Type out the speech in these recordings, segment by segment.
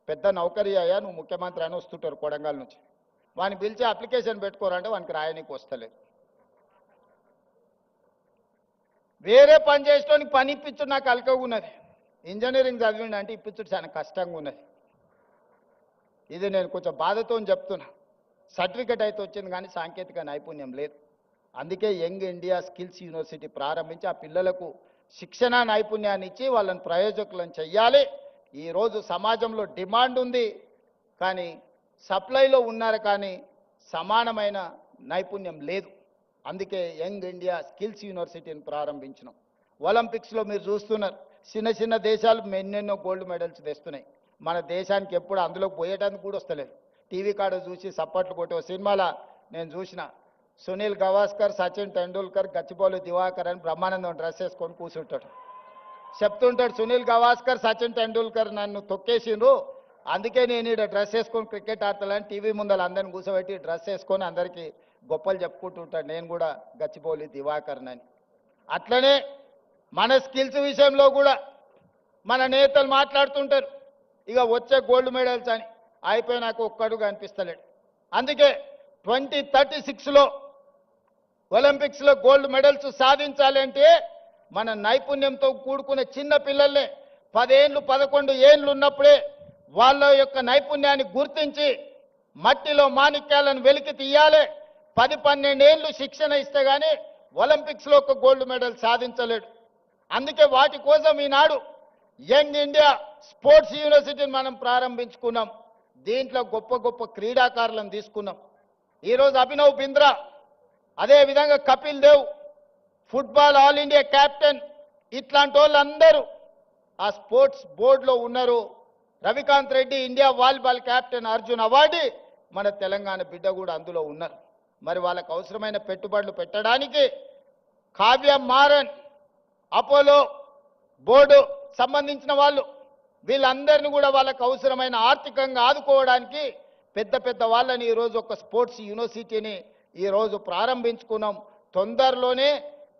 పెద్ద నౌకరీ అయ్యా, నువ్వు ముఖ్యమంత్రి అని వస్తుంటారు కొడంగల్ నుంచి. వాడిని పిలిచి అప్లికేషన్ పెట్టుకోరంటే వానికి రాయనీకి వస్తలేదు. వేరే పని చేసేటోనికి పని ఇప్పించుడు నాకు అలకగా ఉన్నది. ఇంజనీరింగ్ చదివిండి అంటే ఇప్పించుడు చాలా కష్టంగా ఉన్నది. ఇది నేను కొంచెం బాధతో చెప్తున్నా. సర్టిఫికెట్ అయితే వచ్చింది కానీ సాంకేతిక నైపుణ్యం లేదు. అందుకే యంగ్ ఇండియా స్కిల్స్ యూనివర్సిటీ ప్రారంభించి ఆ పిల్లలకు శిక్షణ నైపుణ్యాన్ని ఇచ్చి వాళ్ళని ప్రయోజకులను చెయ్యాలి. ఈరోజు సమాజంలో డిమాండ్ ఉంది కానీ సప్లైలో ఉన్నారు కానీ సమానమైన నైపుణ్యం లేదు. అందుకే యంగ్ ఇండియా స్కిల్స్ యూనివర్సిటీని ప్రారంభించినాం. ఒలింపిక్స్లో మీరు చూస్తున్నారు, చిన్న చిన్న దేశాలు ఎన్నెన్నో గోల్డ్ మెడల్స్ తెస్తున్నాయి. మన దేశానికి ఎప్పుడు అందులోకి పోయేటానికి కూడా వస్తలేదు. టీవీ కాడ చూసి సప్పట్లు కొట్టే సినిమాలో నేను చూసిన సునీల్ గవాస్కర్, సచిన్ టెండూల్కర్, గచ్చిబౌలి దివాకర్ అని బ్రహ్మానందం డ్రెస్ వేసుకొని కూర్చుంటాడు. చెప్తుంటాడు సునీల్ గవాస్కర్, సచిన్ టెండూల్కర్ నన్ను తొక్కేసిండ్రు, అందుకే నేను ఇక్కడ డ్రెస్ వేసుకొని క్రికెట్ ఆడతానని టీవీ ముందర అందరిని కూర్చోబెట్టి డ్రెస్ వేసుకొని అందరికీ గొప్పలు చెప్పుకుంటుంటాడు. నేను కూడా గచ్చిబౌలి దివాకర్నని. అట్లనే మన స్కిల్స్ విషయంలో కూడా మన నేతలు మాట్లాడుతుంటారు, ఇక వచ్చే గోల్డ్ మెడల్స్ అని. అయిపోయినాక ఒక్కడు కనిపిస్తలేడు. అందుకే 2036లో ఒలింపిక్స్లో గోల్డ్ మెడల్స్ సాధించాలి అంటే మన నైపుణ్యంతో కూడుకునే చిన్న పిల్లల్ని 10 ఏళ్ళు 11 ఏళ్ళు ఉన్నప్పుడే వాళ్ళ యొక్క నైపుణ్యాన్ని గుర్తించి మట్టిలో మాణిక్యాలను వెలికి తీయాలి. 10-12 ఏళ్ళు శిక్షణ ఇస్తే కానీ ఒలింపిక్స్లో ఒక గోల్డ్ మెడల్ సాధించలేడు. అందుకే వాటి కోసం ఈనాడు యంగ్ ఇండియా స్పోర్ట్స్ యూనివర్సిటీని మనం ప్రారంభించుకున్నాం. దీంట్లో గొప్ప గొప్ప క్రీడాకారులను తీసుకున్నాం. ఈరోజు అభినవ్ బింద్రా, అదేవిధంగా Kapil Dev football all India captain, ఇట్లాంటి వాళ్ళందరూ ఆ స్పోర్ట్స్ బోర్డులో ఉన్నారు. Ravikanth Reddy India volleyball captain, Arjun award మన తెలంగాణ బిడ్డ కూడా అందులో ఉన్నారు. మరి వాళ్ళకు అవసరమైన పెట్టుబడులు పెట్టడానికి కావ్య మారన్, అపోలో బోర్డు సంబంధించిన వాళ్ళు, వీళ్ళందరినీ కూడా వాళ్ళకు అవసరమైన ఆర్థికంగా ఆదుకోవడానికి పెద్ద పెద్ద వాళ్ళని ఈరోజు ఒక స్పోర్ట్స్ యూనివర్సిటీని ఈరోజు ప్రారంభించుకున్నాం. తొందరలోనే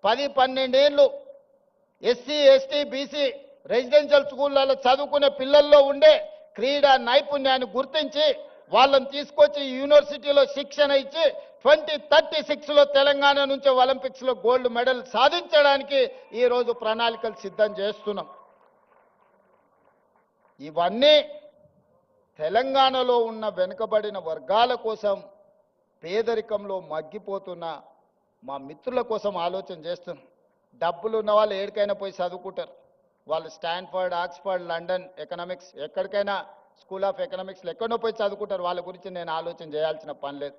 10-12 ఏళ్ళు ఎస్సీ ఎస్టీ బీసీ రెసిడెన్షియల్ స్కూళ్ళలో చదువుకునే పిల్లల్లో ఉండే క్రీడా నైపుణ్యాన్ని గుర్తించి వాళ్ళని తీసుకొచ్చి యూనివర్సిటీలో శిక్షణ ఇచ్చి 2036లో తెలంగాణ నుంచి ఒలింపిక్స్లో గోల్డ్ మెడల్ సాధించడానికి ఈరోజు ప్రణాళికలు సిద్ధం చేస్తున్నాం. ఇవన్నీ తెలంగాణలో ఉన్న వెనుకబడిన వర్గాల కోసం, పేదరికంలో మగ్గిపోతున్న మా మిత్రుల కోసం ఆలోచన చేస్తున్నాం. డబ్బులు ఉన్న వాళ్ళు ఎక్కడికైనా పోయి చదువుకుంటారు. వాళ్ళు స్టాన్ఫర్డ్, ఆక్స్ఫర్డ్, లండన్ ఎకనామిక్స్, ఎక్కడికైనా స్కూల్ ఆఫ్ ఎకనామిక్స్లో ఎక్కడో పోయి చదువుకుంటారు. వాళ్ళ గురించి నేను ఆలోచన చేయాల్సిన పని లేదు.